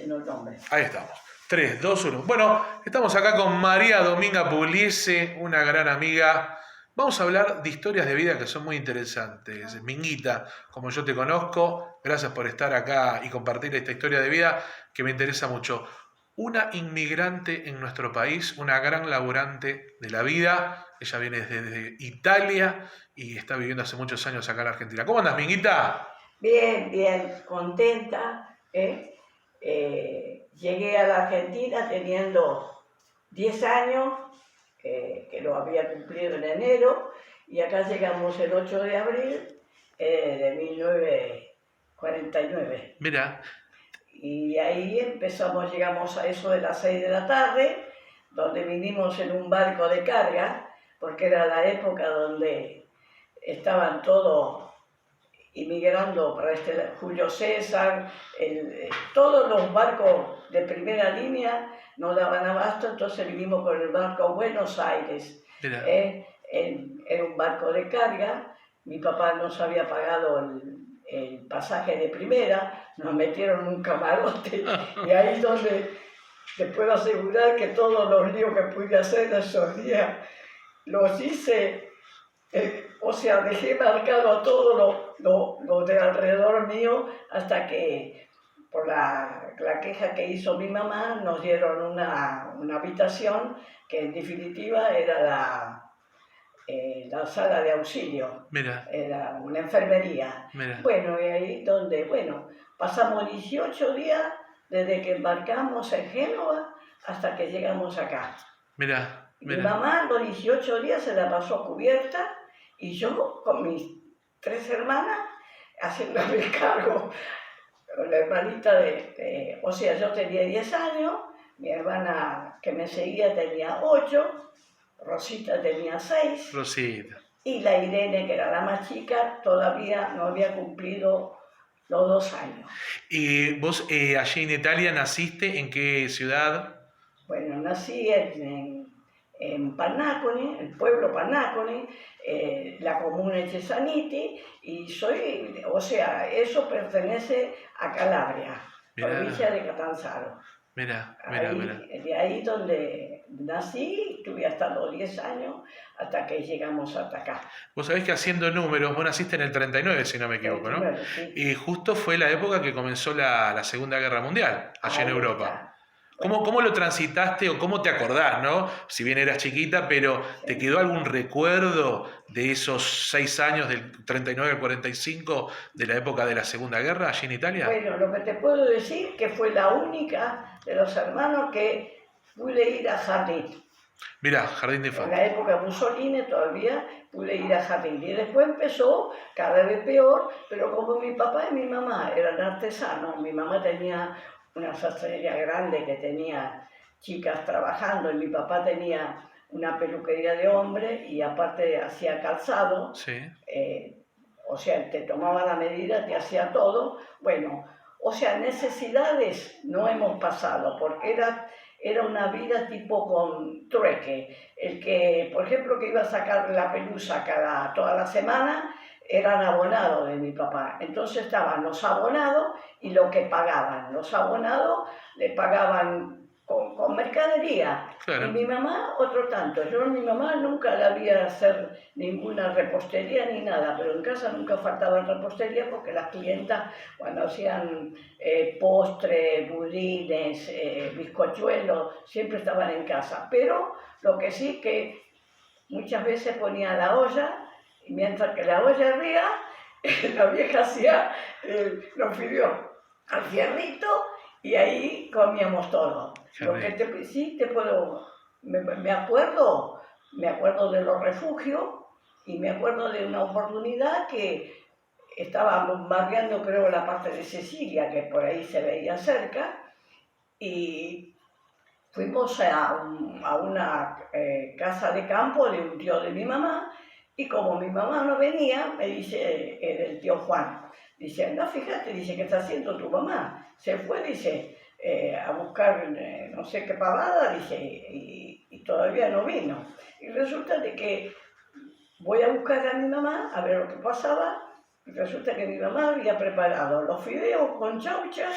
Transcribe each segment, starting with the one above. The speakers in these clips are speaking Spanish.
diciendo el nombre. Ahí estamos. 3, 2, 1. Bueno, estamos acá con María Dominga Pugliese, una gran amiga. Vamos a hablar de historias de vida que son muy interesantes. Minguita, como yo te conozco, gracias por estar acá y compartir esta historia de vida que me interesa mucho. Una inmigrante en nuestro país, una gran laburante de la vida. Ella viene desde Italia y está viviendo hace muchos años acá en Argentina. ¿Cómo andas, Minguita? Bien, bien, contenta. Llegué a la Argentina teniendo 10 años, que lo había cumplido en enero, y acá llegamos el 8 de abril de 1949. Mira, Y ahí llegamos a eso de las 6 de la tarde, donde vinimos en un barco de carga, porque era la época donde estaban todos inmigrando para Julio César, todos los barcos de primera línea no daban abasto, entonces vinimos con el barco Buenos Aires. Era un barco de carga, mi papá nos había pagado el pasaje de primera, nos metieron en un camarote y ahí es donde te puedo asegurar que todos los líos que pude hacer esos días los hice. O sea, dejé marcado todo lo de alrededor mío hasta que, por la queja que hizo mi mamá, nos dieron una habitación que en definitiva era la sala de auxilio. mira, Era una enfermería. mira. Bueno, y ahí donde, pasamos 18 días desde que embarcamos en Génova hasta que llegamos acá. Mira, Mi mamá los 18 días se la pasó cubierta y yo con mis 3 hermanas haciéndome cargo. La hermanita o sea, yo tenía 10 años, mi hermana que me seguía tenía 8, Rosita tenía 6. Rosita. Y la Irene, que era la más chica, todavía no había cumplido los 2 años. ¿Y vos allí en Italia naciste en qué ciudad? Bueno, nací en Pannacone, el pueblo Pannacone, la comuna de Cesaniti, y eso pertenece a Calabria, provincia de Catanzaro. Mira. De ahí donde nací, estuve hasta los 10 años, hasta que llegamos hasta acá. Vos sabés que haciendo números, vos naciste en el 39, si no me equivoco, 39, ¿no? sí. Y justo fue la época que comenzó la Segunda Guerra Mundial, allá en Europa. Está. ¿Cómo lo transitaste o cómo te acordás, no? Si bien eras chiquita, pero ¿te quedó algún recuerdo de esos 6 años, del 39 al 45, de la época de la Segunda Guerra allí en Italia? Bueno, lo que te puedo decir que fue la única de los hermanos que pude ir a jardín. Mirá, Jardín de En Infantes. la época de Mussolini todavía pude ir a jardín. Y después empezó cada vez peor, pero como mi papá y mi mamá eran artesanos, mi mamá tenía una sastrería grande que tenía chicas trabajando y mi papá tenía una peluquería de hombre y aparte hacía calzado. Sí. O sea, te tomaba la medida, te hacía todo. Bueno, o sea, necesidades no hemos pasado, porque era una vida tipo con trueque. El que, por ejemplo, que iba a sacar la pelusa toda la semana, eran abonados de mi papá. Entonces estaban los abonados y lo que pagaban. Los abonados le pagaban con mercadería. Claro. Y mi mamá otro tanto. Yo a mi mamá nunca la vi hacer ninguna repostería ni nada, pero en casa nunca faltaba repostería porque las clientas cuando hacían postres, budines, bizcochuelos, siempre estaban en casa. Pero lo que sí que muchas veces ponía la olla y mientras que la olla hervía, la vieja hacía los fideos al fierrito y ahí comíamos todo. Lo que sí te puedo, me acuerdo de los refugios y me acuerdo de una oportunidad que estaba bombardeando, creo, la parte de Sicilia, que por ahí se veía cerca, y fuimos a una casa de campo de un tío de mi mamá, y como mi mamá no venía, me dice el tío Juan, dice, no, fíjate, dice, ¿qué está haciendo tu mamá? Se fue, dice, a buscar no sé qué pavada, dice, y todavía no vino. Y resulta de que voy a buscar a mi mamá a ver lo que pasaba, y resulta que mi mamá había preparado los fideos con chaucha,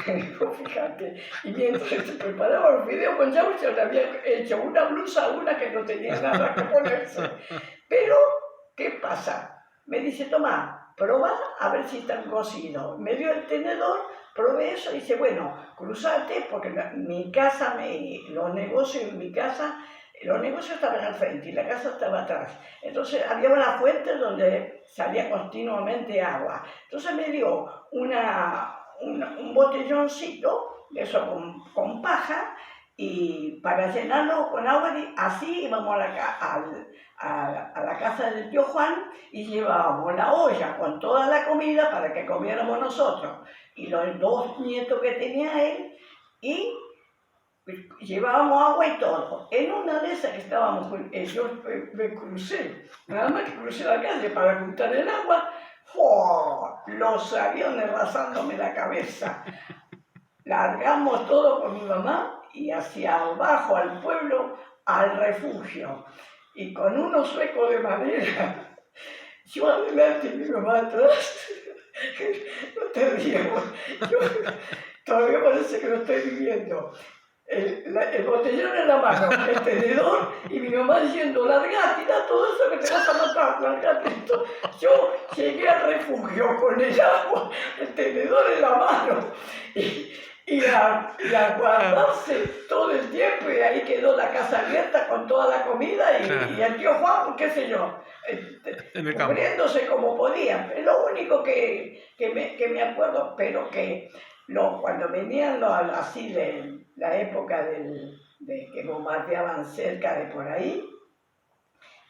Fíjate, y mientras se preparaba los videos con Yao, yo le había hecho una blusa a una que no tenía nada que ponerse. Pero, ¿qué pasa? Me dice, toma, probá a ver si están cocidos. Me dio el tenedor, probé eso y dice, bueno, cruzate, porque mi casa, los negocios en mi casa, los negocios estaban al frente y la casa estaba atrás. Entonces había una fuente donde salía continuamente agua. Entonces me dio un botelloncito de eso con paja, y para llenarlo con agua, así íbamos a la casa del tío Juan y llevábamos la olla con toda la comida para que comiéramos nosotros y los 2 nietos que tenía él, y llevábamos agua y todo. En una de esas que estábamos, yo me crucé, nada más que crucé la calle para juntar el agua, ¡oh! Los aviones rasándome la cabeza. Largamos todo con mi mamá y hacia abajo al pueblo, al refugio. Y con unos suecos de madera, yo adelante y mi mamá atrás. No te rías, todavía parece que lo estoy viviendo. El botellón en la mano, el tenedor, y mi mamá diciendo, largate, tira todo eso que te vas a matar, largate esto. Yo llegué al refugio con el agua, el tenedor en la mano, y a guardarse todo el tiempo, y ahí quedó la casa abierta con toda la comida, y el tío Juan, qué sé yo, cubriéndose como podían. Es lo único que me acuerdo, pero que cuando venían así de la época de que bombardeaban cerca de por ahí,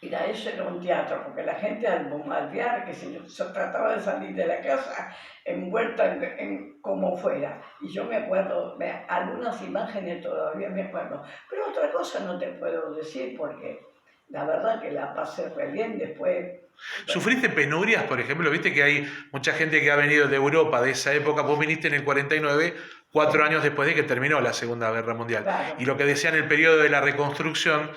mira, eso era un teatro, porque la gente al bombardear, que se trataba de salir de la casa envuelta en como fuera. Y yo me acuerdo, algunas imágenes todavía me acuerdo, pero otra cosa no te puedo decir, porque la verdad que la pasé re bien después. ¿Sufriste penurias, por ejemplo? Viste que hay mucha gente que ha venido de Europa de esa época. Vos viniste en el 49, 4 años después de que terminó la Segunda Guerra Mundial. Claro. Y lo que decían el periodo de la reconstrucción,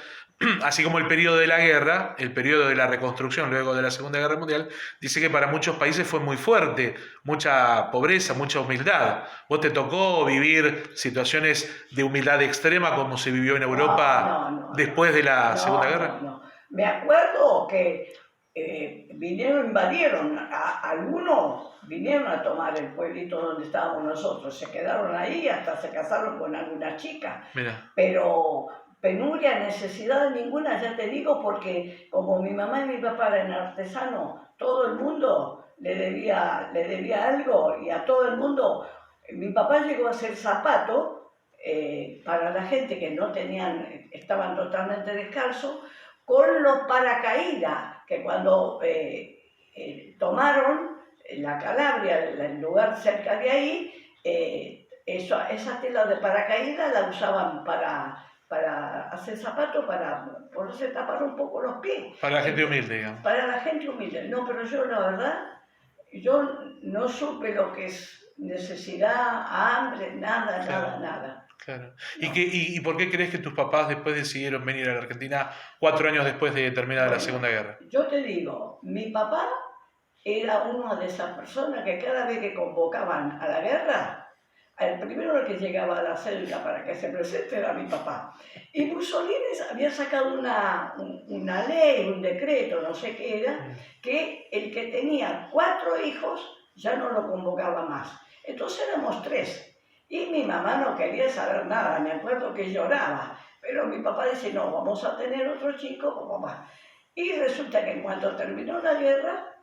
así como el periodo de la guerra, el periodo de la reconstrucción luego de la Segunda Guerra Mundial, dice que para muchos países fue muy fuerte, mucha pobreza, mucha humildad. ¿Vos te tocó vivir situaciones de humildad extrema como se vivió en Europa después de la Segunda Guerra? No. Me acuerdo que invadieron, algunos vinieron a tomar el pueblito donde estábamos nosotros, se quedaron ahí, hasta se casaron con algunas chicas. Mira. Pero penuria, necesidad ninguna, ya te digo, porque como mi mamá y mi papá eran artesanos, todo el mundo le debía algo, y a todo el mundo. Mi papá llegó a hacer zapatos para la gente que no tenían, estaban totalmente descalzos, con los paracaídas, que cuando tomaron la Calabria, el lugar cerca de ahí, esa tela de paracaídas la usaban para hacer zapatos, para poderse tapar un poco los pies. Para la gente humilde, digamos. Para la gente humilde. No, pero yo la verdad, yo no supe lo que es necesidad, hambre, nada. Claro. No. ¿Y por qué crees que tus papás después decidieron venir a la Argentina 4 años después de terminada la Segunda Guerra? Yo te digo, mi papá era una de esas personas que cada vez que convocaban a la guerra, el primero que llegaba a la celda para que se presente era mi papá. Y Mussolini había sacado una ley, un decreto, no sé qué era, que el que tenía 4 hijos ya no lo convocaba más. Entonces éramos 3. Y mi mamá no quería saber nada, me acuerdo que lloraba. Pero mi papá dice, no, vamos a tener otro chico como más. Y resulta que cuando terminó la guerra,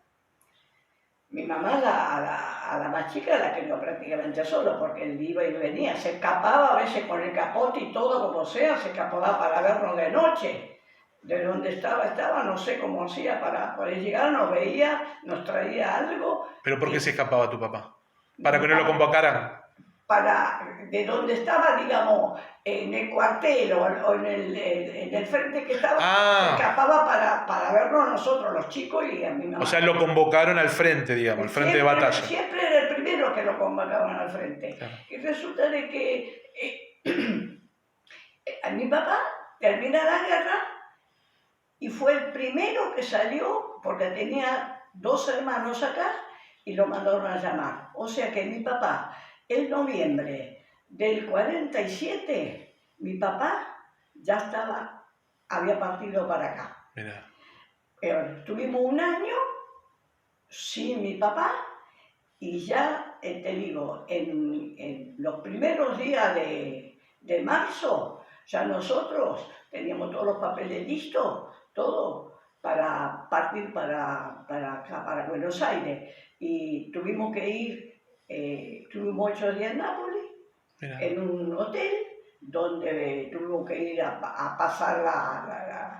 mi mamá a la más chica la crió prácticamente solo, porque él iba y venía, se escapaba a veces con el capote y todo como sea, se escapaba para vernos de noche. De donde estaba, no sé cómo hacía para poder llegar, nos veía, nos traía algo. ¿Pero por qué se escapaba tu papá? ¿Para que no lo convocaran? De donde estaba, digamos, en el cuartel o en el frente que estaba, se escapaba para vernos nosotros, los chicos, y a mi mamá. O sea, lo convocaron al frente, digamos, al frente de batalla. Siempre era el primero que lo convocaban al frente. Claro. Y resulta de que a mi papá termina la guerra y fue el primero que salió, porque tenía 2 hermanos acá, y lo mandaron a llamar. O sea que mi papá En noviembre del 47, mi papá ya había partido para acá. Mirá. Tuvimos un año sin mi papá y ya, te digo, en los primeros días de marzo, ya nosotros teníamos todos los papeles listos, todo para partir para acá, para Buenos Aires. Y tuvimos que ir, tuvimos 8 días en Nápoles, Mirá. en un hotel, donde tuvimos que ir a pasar La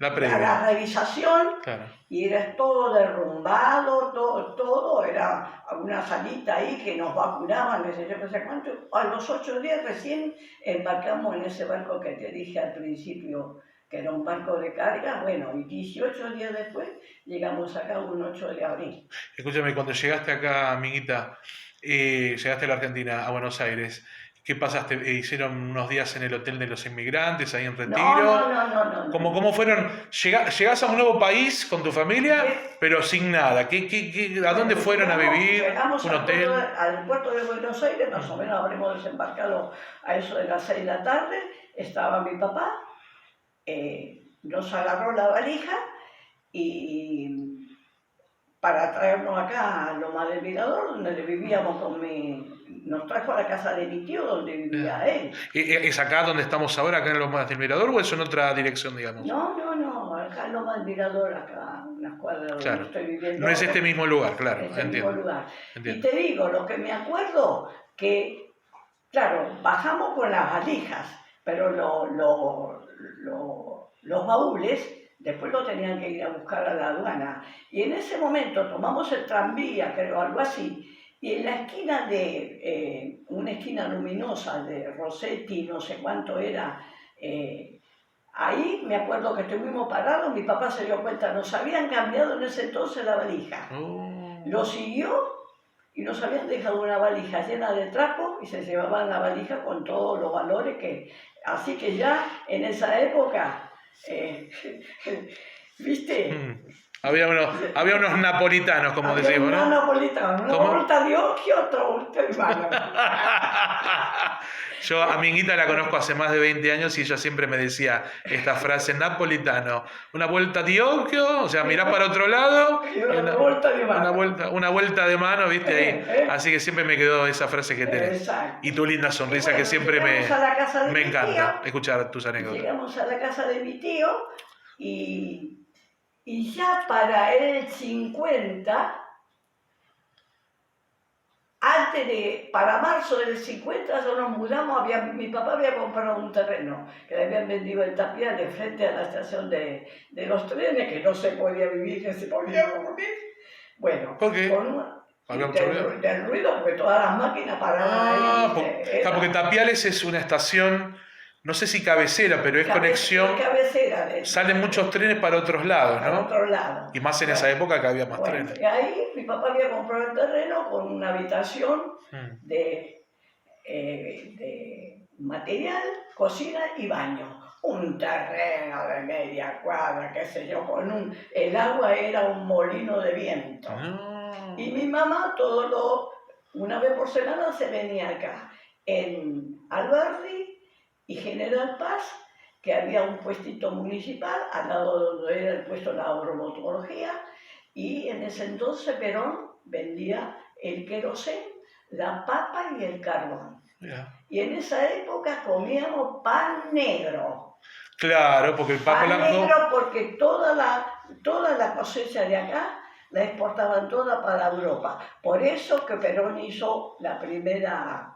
a previa. la revisación, Claro. y era todo derrumbado, todo, era una salita ahí que nos vacunaban, no sé yo, no sé cuánto. A los 8 días recién embarcamos en ese barco que te dije al principio, que era un barco de carga, bueno, y 18 días después llegamos acá un 8 de abril. Escúchame, cuando llegaste acá, amiguita, llegaste a la Argentina, a Buenos Aires, ¿qué pasaste? ¿Hicieron unos días en el Hotel de los Inmigrantes, ahí en Retiro? No. ¿Cómo fueron? ¿Llegás a un nuevo país con tu familia, pero sin nada? ¿A dónde fueron a vivir? Llegamos ¿Un hotel? al puerto de Buenos Aires, más o menos habremos desembarcado a eso de las 6 de la tarde, estaba mi papá, nos agarró la valija y para traernos acá a Loma del Mirador, donde vivíamos nos trajo a la casa de mi tío, donde vivía él. ¿Es acá donde estamos ahora, acá en Lomas del Mirador, o es en otra dirección, digamos? No, acá en Loma del Mirador, acá, una cuadra donde Claro. estoy viviendo. No es este mismo lugar, claro, En este entiendo. mismo lugar. Entiendo. Y te digo, lo que me acuerdo, que, claro, bajamos con las valijas, pero los baúles después lo tenían que ir a buscar a la aduana. Y en ese momento tomamos el tranvía, creo, algo así, y en la esquina de, una esquina luminosa de Rossetti, no sé cuánto era, ahí me acuerdo que estuvimos parados, mi papá se dio cuenta, nos habían cambiado en ese entonces la valija. Oh. Lo siguió y nos habían dejado una valija llena de trapos y se llevaban la valija con todos los valores que... Así que ya en esa época, ¿viste? Había unos napolitanos, como decimos, ¿no? Una napolitana, una vuelta de ojo y otra vuelta de mano. Yo a mi Minguita la conozco hace más de 20 años y ella siempre me decía esta frase, napolitano, una vuelta de ojo, o sea, mirá para otro lado, y una vuelta de mano. Una vuelta de mano, ¿viste? Ahí. Así que siempre me quedó esa frase que tenés. Exacto. Y tu linda sonrisa, bueno, que siempre me encanta escuchar tus anécdotas. Llegamos a la casa de mi tío y ya para el 50, para marzo del 50 ya nos mudamos, mi papá había comprado un terreno que le habían vendido en Tapiales frente a la estación de los trenes, que no se podía vivir, no se podía dormir. Bueno, ¿por qué? Del ruido, porque todas las máquinas paraban ahí. Porque Tapiales es una estación, no sé si cabecera, pero es conexión. Cabecera salen muchos trenes para otros lados, ¿no? Para otros lados. Y más en esa época que había más trenes. Y ahí mi papá había comprado el terreno con una habitación de material, cocina y baño. Un terreno de media cuadra, qué sé yo, el agua era un molino de viento. Y mi mamá una vez por semana se venía acá, en Alberdi y General Paz, que había un puestito municipal al lado donde era el puesto de la agromotorología, y en ese entonces Perón vendía el querosén, la papa y el carbón. Yeah. Y en esa época comíamos pan negro. Claro, porque el pan blanco... negro porque toda la cosecha de acá la exportaban toda para Europa. Por eso que Perón hizo la primera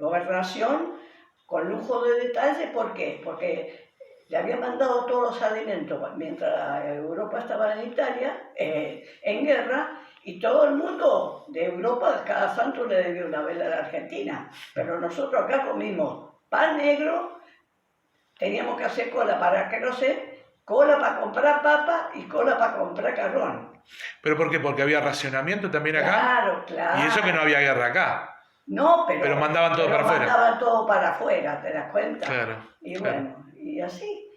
gobernación con lujo de detalle. ¿Por qué? Porque le había mandado todos los alimentos mientras Europa estaba en Italia, en guerra, y todo el mundo de Europa, cada santo le debió una vela a la Argentina. Pero nosotros acá comimos pan negro, teníamos que hacer cola para que no sé, cola para comprar papa y cola para comprar carbón. ¿Pero por qué? Porque había racionamiento también acá. Claro. Y eso que no había guerra acá. No, pero mandaban todo para afuera. Mandaban todo para afuera, ¿te das cuenta? Claro. Y bueno, y así.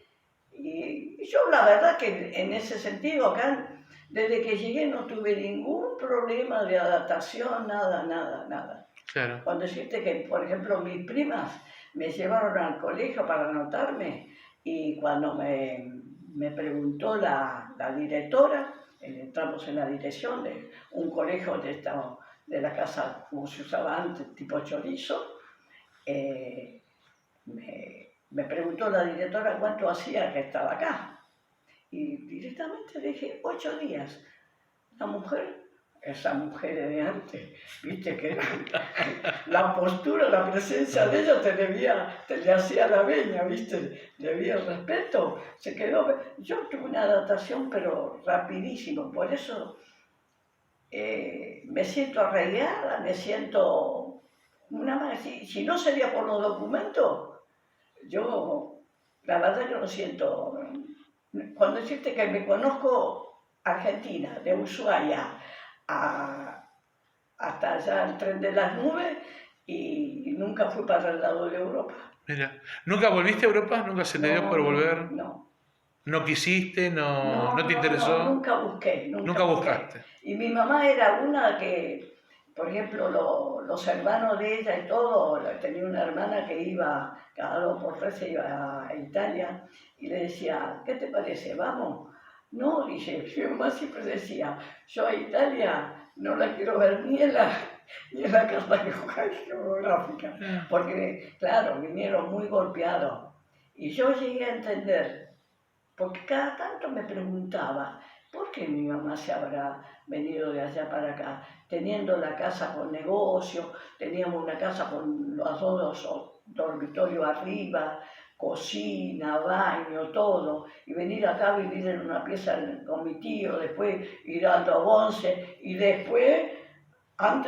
Y yo la verdad que en ese sentido acá Desde que llegué no tuve ningún problema de adaptación, nada, nada, nada. Claro. Cuando decirte que, por ejemplo, mis primas me llevaron al colegio para anotarme y cuando me preguntó la directora, entramos en la dirección de un colegio de la casa como se usaba antes, tipo chorizo, me preguntó la directora cuánto hacía que estaba acá. Y directamente le dije, 8 días. La mujer, esa mujer de antes, viste que la postura, la presencia de ella te le hacía la veña, viste, le había respeto, se quedó. Yo tuve una adaptación, pero rapidísimo, por eso me siento arraigada, me siento una más. Si no sería por los documentos, yo, la verdad que lo siento. Cuando decirte que me conozco Argentina, de Ushuaia hasta allá el tren de las nubes y nunca fui para el lado de Europa. Mira, ¿nunca volviste a Europa? ¿Nunca se te dio por volver? No. ¿No quisiste? ¿No te interesó? No, nunca busqué. Nunca buscaste. Y mi mamá era una que, por ejemplo, los hermanos de ella y todo, tenía una hermana que iba, cada 2 por 3 se iba a Italia, y le decía, ¿qué te parece? ¿Vamos? No, dice, mi mamá siempre decía, yo a Italia no la quiero ver ni en la carta geográfica, porque, claro, vinieron muy golpeados. Y yo llegué a entender, porque cada tanto me preguntaba, ¿por qué mi mamá se habrá venido de allá para acá? Teniendo la casa con negocio, teníamos una casa con los 2 dormitorios arriba, cocina, baño, todo, y venir acá a vivir en una pieza con mi tío, después ir a Alto Bonce, y después, antes